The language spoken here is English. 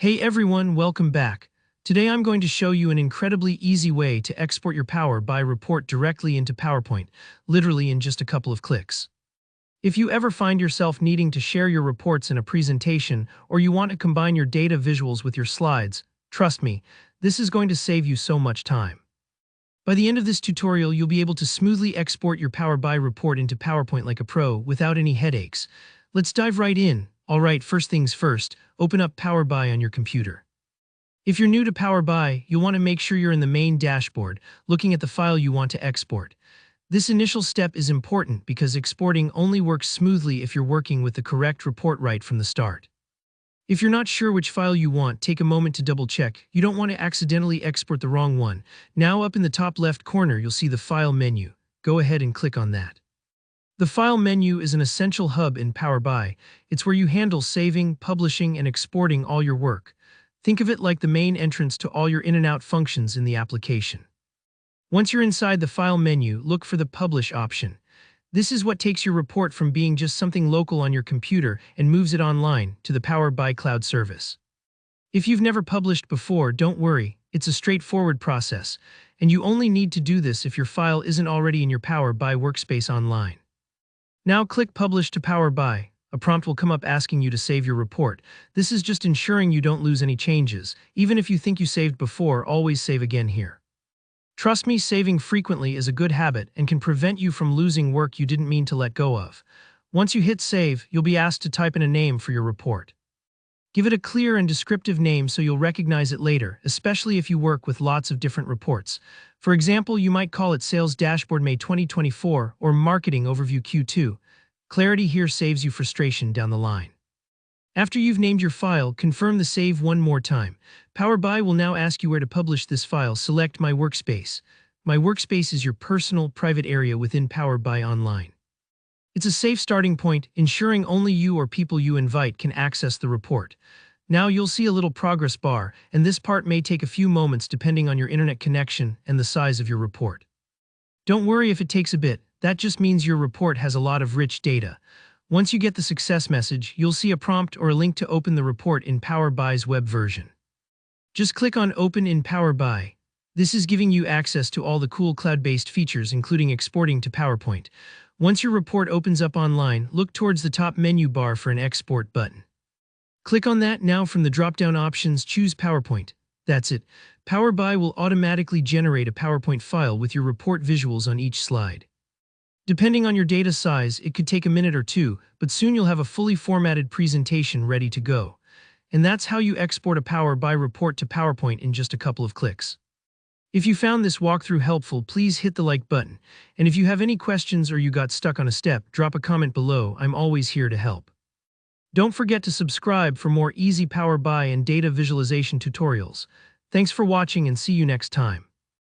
Hey everyone, welcome back. Today I'm going to show you an incredibly easy way to export your Power BI report directly into PowerPoint, literally in just a couple of clicks. If you ever find yourself needing to share your reports in a presentation or you want to combine your data visuals with your slides, trust me, this is going to save you so much time. By the end of this tutorial, you'll be able to smoothly export your Power BI report into PowerPoint like a pro without any headaches. Let's dive right in. Alright, first things first, open up Power BI on your computer. If you're new to Power BI, you'll want to make sure you're in the main dashboard, looking at the file you want to export. This initial step is important because exporting only works smoothly if you're working with the correct report right from the start. If you're not sure which file you want, take a moment to double check. You don't want to accidentally export the wrong one. Now up in the top left corner, you'll see the File menu. Go ahead and click on that. The File menu is an essential hub in Power BI. It's where you handle saving, publishing, and exporting all your work. Think of it like the main entrance to all your in and out functions in the application. Once you're inside the File menu, look for the Publish option. This is what takes your report from being just something local on your computer and moves it online to the Power BI cloud service. If you've never published before, don't worry. It's a straightforward process, and you only need to do this if your file isn't already in your Power BI workspace online. Now click Publish to Power BI. A prompt will come up asking you to save your report. This is just ensuring you don't lose any changes. Even if you think you saved before, always save again here. Trust me, saving frequently is a good habit and can prevent you from losing work you didn't mean to let go of. Once you hit save, you'll be asked to type in a name for your report. Give it a clear and descriptive name so you'll recognize it later, especially if you work with lots of different reports. For example, you might call it Sales Dashboard May 2024 or Marketing Overview Q2. Clarity here saves you frustration down the line. After you've named your file, confirm the save one more time. Power BI will now ask you where to publish this file. Select My Workspace. My Workspace is your personal, private area within Power BI Online. It's a safe starting point, ensuring only you or people you invite can access the report. Now you'll see a little progress bar, and this part may take a few moments depending on your internet connection and the size of your report. Don't worry if it takes a bit, that just means your report has a lot of rich data. Once you get the success message, you'll see a prompt or a link to open the report in Power BI's web version. Just click on Open in Power BI. This is giving you access to all the cool cloud-based features, including exporting to PowerPoint. Once your report opens up online, look towards the top menu bar for an Export button. Click on that. Now from the drop-down options, choose PowerPoint. That's it. Power BI will automatically generate a PowerPoint file with your report visuals on each slide. Depending on your data size, it could take a minute or two, but soon you'll have a fully formatted presentation ready to go. And that's how you export a Power BI report to PowerPoint in just a couple of clicks. If you found this walkthrough helpful, please hit the like button. And if you have any questions or you got stuck on a step, drop a comment below. I'm always here to help. Don't forget to subscribe for more easy Power BI and data visualization tutorials. Thanks for watching and see you next time.